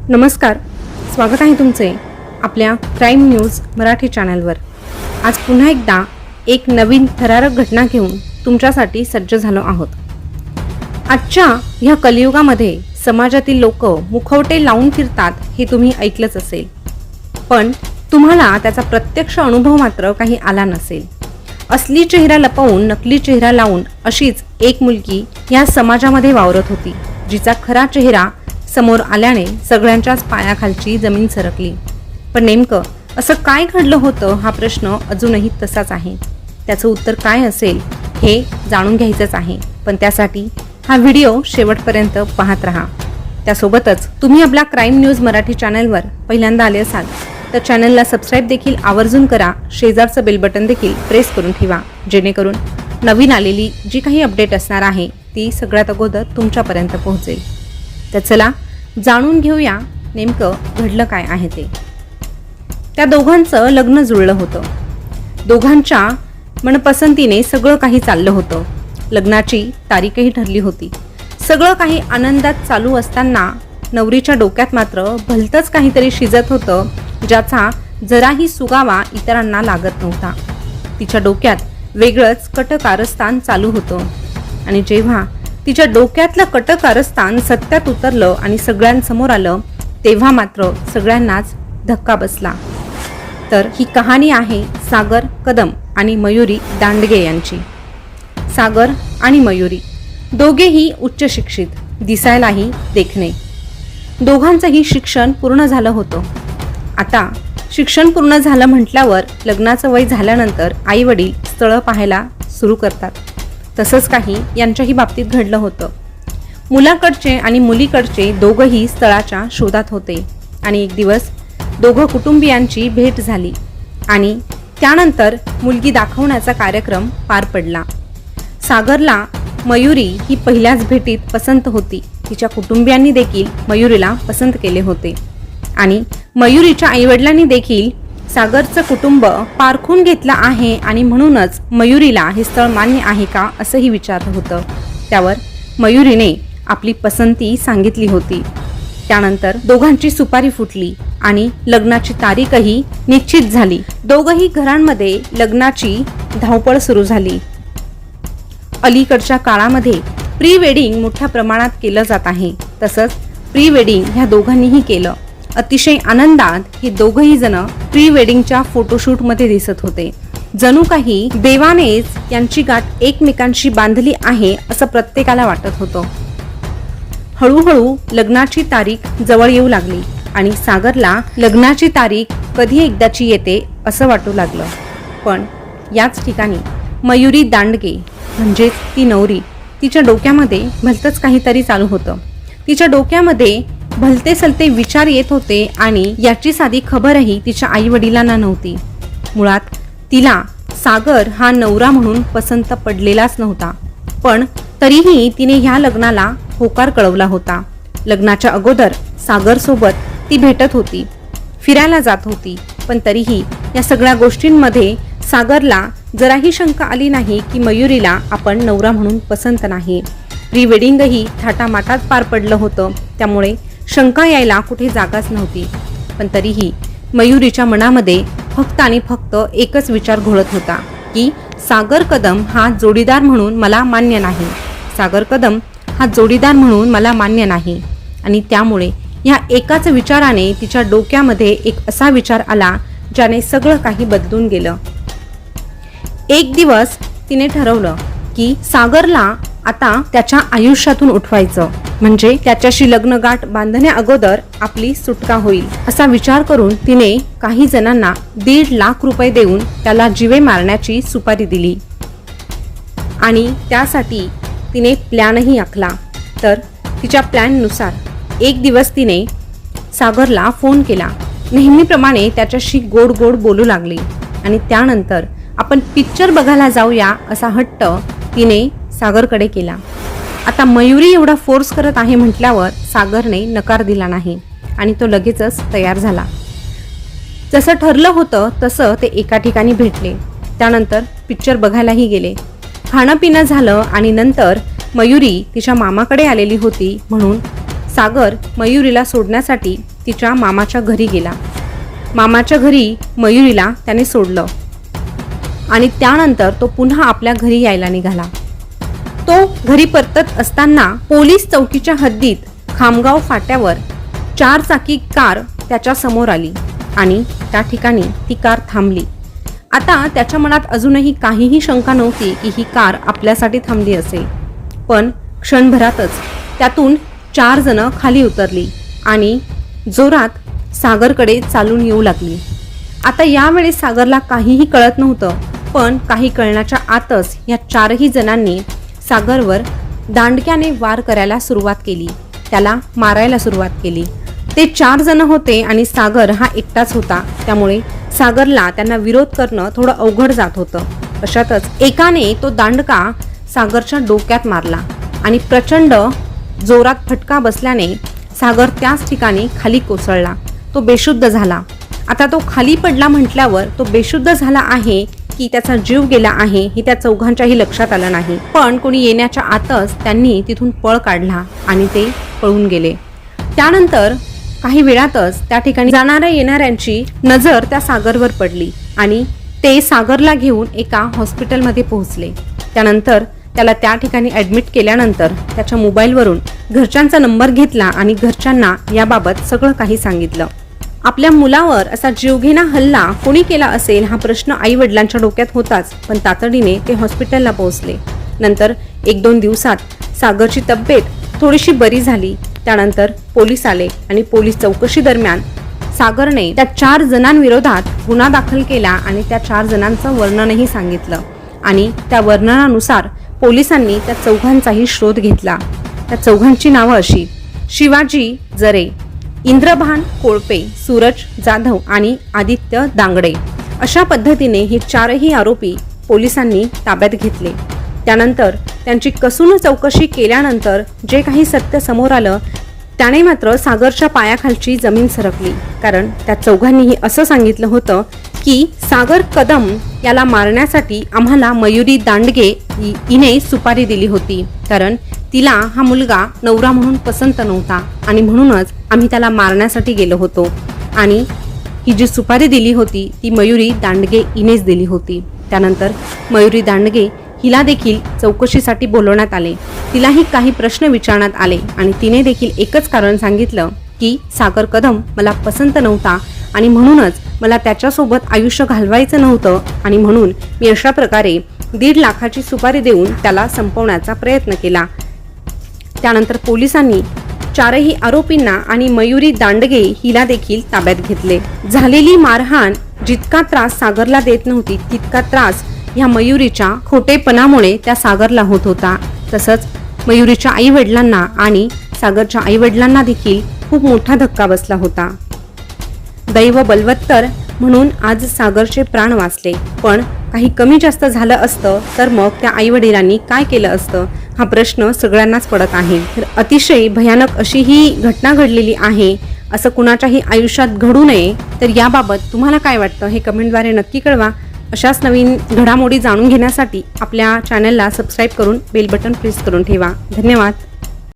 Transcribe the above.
नमस्कार, स्वागत आहे तुमचे आपल्या क्राईम न्यूज मराठी चॅनलवर। आज पुन्हा एकदा एक नवीन थरारक घटना घेऊन तुमच्यासाठी सज्ज झालो आहोत। आजच्या ह्या कलियुगामध्ये समाजातील लोक मुखवटे लावून फिरतात हे तुम्ही ऐकलंच असेल, पण तुम्हाला त्याचा प्रत्यक्ष अनुभव मात्र काही आला नसेल। असली चेहरा लपवून नकली चेहरा लावून अशीच एक मुलगी या समाजामध्ये वावरत होती, जिचा खरा चेहरा समोर आल्याने सगळ्यांच्याच पायाखालची जमीन सरकली। पण नेमकं असं काय घडलं होतं हा प्रश्न अजूनही तसाच आहे। त्याचं उत्तर काय असेल हे जाणून घ्यायचंच आहे, पण त्यासाठी हा व्हिडिओ शेवटपर्यंत पाहत राहा। त्यासोबतच तुम्ही आपल्या क्राईम न्यूज मराठी चॅनलवर पहिल्यांदा आले असाल तर चॅनलला सबस्क्राईब देखील आवर्जून करा। शेजारचं बेल बटन देखील प्रेस करून ठेवा, जेणेकरून नवीन आलेली जी काही अपडेट असणार आहे ती सगळ्यात अगोदर तुमच्यापर्यंत पोहोचेल। तर चला जाणून घेऊया नेमकं घडलं काय आहे ते। त्या दोघांचं लग्न जुळलं होतं। दोघांच्या मनपसंतीने सगळं काही चाललं होतं। लग्नाची तारीखही ठरली होती। सगळं काही आनंदात चालू असताना नवरीच्या डोक्यात मात्र भलतंच काहीतरी शिजत होतं, ज्याचा जराही सुगावा इतरांना लागत नव्हता। तिच्या डोक्यात वेगळंच कटकारस्थान चालू होतं आणि जेव्हा तिच्या डोक्यातलं कटकारस्थान सत्यात उतरलं आणि सगळ्यांसमोर आलं, तेव्हा मात्र सगळ्यांनाच धक्का बसला। तर ही कहाणी आहे सागर कदम आणि मयुरी दांडगे यांची। सागर आणि मयुरी दोघेही उच्च शिक्षित, दिसायलाही देखणे। दोघांचंही शिक्षण पूर्ण झालं होतं। आता शिक्षण पूर्ण झालं म्हटल्यावर लग्नाचं वय झाल्यानंतर आई वडील स्थळं पाहायला सुरू करतात। तसंच काही यांच्याही बाबतीत घडलं होतं। मुलाकडचे आणि मुलीकडचे दोघंही स्थळाच्या शोधात होते आणि एक दिवस दोघं कुटुंबियांची भेट झाली आणि त्यानंतर मुलगी दाखवण्याचा कार्यक्रम पार पडला। सागरला मयुरी ही पहिल्याच भेटीत पसंत होती। तिच्या कुटुंबियांनी देखील मयुरीला पसंत केले होते आणि मयुरीच्या आईवडिलांनी देखील सागरचं कुटुंब पारखून घेतलं आहे आणि म्हणूनच मयुरीला हे स्थळ मान्य आहे का असंही विचारलं होतं। त्यावर मयुरीने आपली पसंती सांगितली होती। त्यानंतर दोघांची सुपारी फुटली आणि लग्नाची तारीखही निश्चित झाली। दोघंही घरांमध्ये लग्नाची धावपळ सुरू झाली। अलीकडच्या काळामध्ये प्री वेडिंग मोठ्या प्रमाणात केलं जात आहे। तसंच प्री वेडिंग ह्या दोघांनीही केलं। अतिशय आनंदात हे दोघंही जण प्री वेडिंगच्या फोटोशूट मध्ये दिसत होते। जणू काही देवानेच यांची गाठ एकमेकांशी बांधली आहे असं प्रत्येकाला वाटत होतं। हळूहळू लग्नाची तारीख जवळ येऊ लागली आणि सागरला लग्नाची तारीख कधी एकदाची येते असं वाटू लागलं। पण याच ठिकाणी मयुरी दांडगे म्हणजेच ती नवरी, तिच्या डोक्यामध्ये भलतंच काहीतरी चालू होतं। तिच्या डोक्यामध्ये भलते सलते विचार येत होते आणि याची साधी खबरही तिच्या आई वडिलांना नव्हती। मुळात तिला सागर हा नवरा म्हणून पसंत पडलेलाच नव्हता, पण तरीही तिने ह्या लग्नाला होकार कळवला होता। लग्नाच्या अगोदर सागर सोबत ती भेटत होती, फिरायला जात होती, पण तरीही या सगळ्या गोष्टींमध्ये सागरला जराही शंका आली नाही की मयुरीला आपण नवरा म्हणून पसंत नाही। प्री वेडिंगही थाटामाटात पार पडलं होतं, त्यामुळे शंका यायला कुठे जागाच नव्हती। पण तरीही मयुरीच्या मनामध्ये फक्त आणि फक्त एकच विचार घोळत होता की सागर कदम हा जोडीदार म्हणून मला मान्य नाही। सागर कदम हा जोडीदार म्हणून मला मान्य नाही। आणि त्यामुळे या एकाच विचाराने तिच्या डोक्यामध्ये एक असा विचार आला ज्याने सगळं काही बदलून गेलं। एक दिवस तिने ठरवलं की सागरला आता त्याच्या आयुष्यातून उठवायचं, म्हणजे त्याच्याशी लग्नगाठ बांधण्या अगोदर आपली सुटका होईल असा विचार करून तिने काही जणांना 1.5 लाख रुपये देऊन त्याला जीवे मारण्याची सुपारी दिली आणि त्यासाठी तिने प्लॅनही आखला। तर तिच्या प्लॅननुसार एक दिवस तिने सागरला फोन केला। नेहमीप्रमाणे त्याच्याशी गोड गोड बोलू लागली आणि त्यानंतर आपण पिक्चर बघायला जाऊया असा हट्ट तिने सागरकडे केला। आता मयुरी एवढा फोर्स करत आहे म्हटल्यावर सागरने नकार दिला नाही आणि तो लगेचच तयार झाला। जसं ठरलं होतं तसं ते एका ठिकाणी भेटले। त्यानंतर पिक्चर बघायलाही गेले। खाणं पिणं झालं आणि नंतर मयुरी तिच्या मामाकडे आलेली होती, म्हणून सागर मयुरीला सोडण्यासाठी तिच्या मामाच्या घरी गेला. मामाच्या घरी मयुरीला त्याने सोडलं आणि त्यानंतर तो पुन्हा आपल्या घरी यायला निघाला. तो घरी परतत असताना पोलीस चौकीच्या हद्दीत खामगाव फाट्यावर 4 चाकी कार त्याच्या समोर आली आणि त्या ठिकाणी ती कार थांबली. आता त्याच्या मनात अजूनही काहीही शंका नव्हती की ही कार आपल्यासाठी थांबली असेल. पण क्षणभरातच त्यातून 4 जण खाली उतरली आणि जोरात सागरकडे चालून येऊ लागली. आता यावेळी सागरला काहीही कळत नव्हतं, पण काही कळण्याच्या आतच या 4ही जणांनी सागरवर दांडक्याने वार करायला सुरुवात केली, त्याला मारायला सुरुवात केली. ते 4 जण होते आणि सागर हा एकटाच होता, त्यामुळे सागरला त्यांना विरोध करणं थोडं अवघड जात होतं. अशातच एकाने तो दांडका सागरच्या डोक्यात मारला आणि प्रचंड जोरात फटका बसल्याने सागर त्याच ठिकाणी खाली कोसळला. तो बेशुद्ध झाला. आता तो खाली पडला म्हटल्यावर तो बेशुद्ध झाला आहे की त्याचा जीव गेला आहे हे त्या चौघांच्याही लक्षात आलं नाही. पण कोणी येण्याच्या आतच त्यांनी तिथून पळ काढला आणि ते पळून गेले. त्यानंतर काही वेळातच त्या ठिकाणी जाणाऱ्या येणाऱ्यांची नजर त्या सागरवर पडली आणि ते सागरला घेऊन एका हॉस्पिटलमध्ये पोहोचले. त्यानंतर त्याला त्या ठिकाणी ॲडमिट केल्यानंतर त्याच्या मोबाईलवरून घरच्यांचा नंबर घेतला आणि घरच्यांना याबाबत सगळं काही सांगितलं. आपल्या मुलावर असा जीवघेणा हल्ला कोणी केला असेल हा प्रश्न आई वडिलांच्या डोक्यात होताच, पण तातडीने ते हॉस्पिटलला पोहोचले. नंतर 1-2 दिवसात सागरची तब्येत थोडीशी बरी झाली. त्यानंतर पोलीस आले आणि पोलीस चौकशी दरम्यान सागरने त्या 4 जणांविरोधात गुन्हा दाखल केला आणि त्या 4 जणांचं वर्णनही सांगितलं आणि त्या वर्णनानुसार पोलिसांनी त्या चौघांचाही शोध घेतला. त्या चौघांची नावं अशी: शिवाजी जरे, इंद्रभान कोळपे, सूरज जाधव आणि आदित्य दांगडे. अशा पद्धतीने हे 4ही आरोपी पोलिसांनी ताब्यात घेतले. त्यानंतर त्यांची कसून चौकशी केल्यानंतर जे काही सत्य समोर आलं त्याने मात्र सागरच्या पायाखालची जमीन सरकली. कारण त्या चौघांनीही असं सांगितलं होतं की सागर कदम याला मारण्यासाठी आम्हाला मयुरी दांडगे हिने सुपारी दिली होती, कारण तिला हा मुलगा नवरा म्हणून पसंत नव्हता आणि म्हणूनच आम्ही त्याला मारण्यासाठी गेलो होतो आणि ही जी सुपारी दिली होती ती मयुरी दांडगे हिनेच दिली होती. त्यानंतर मयुरी दांडगे हिला देखील चौकशीसाठी बोलवण्यात आले. तिलाही काही प्रश्न विचारण्यात आले आणि तिने देखील एकच कारण सांगितलं की सागर कदम मला पसंत नव्हता आणि म्हणूनच मला त्याच्यासोबत आयुष्य घालवायचं नव्हतं आणि म्हणून मी अशा प्रकारे 1.5 लाखाची सुपारी देऊन त्याला संपवण्याचा प्रयत्न केला. त्यानंतर पोलिसांनी 4ही आरोपींना आणि मयुरी दांडगे हिला देखील ताब्यात घेतले. झालेली मारहाण जितका त्रास सागरला देत नव्हती तितका त्रास ह्या मयुरीच्या खोटेपणामुळे त्या सागरला होत होता. तसंच मयुरीच्या आई वडिलांना आणि सागरच्या आई वडिलांना देखील खूप मोठा धक्का बसला होता. दैव बलवत्तर म्हणून आज सागरचे प्राण वाचले, पण काही कमी जास्त झालं असतं तर मग त्या आई वडिलांनी काय केलं असतं हा प्रश्न सगळ्यांनाच पडत आहे. तर अतिशय भयानक अशी ही घटना घडलेली आहे. असं कुणाच्याही आयुष्यात घडू नये. तर याबाबत तुम्हाला काय वाटतं हे कमेंटद्वारे नक्की कळवा. अशाच नवीन घडामोडी जाणून घेण्यासाठी आपल्या चॅनलला सबस्क्राईब करून बेल बटन प्रेस करून ठेवा. धन्यवाद.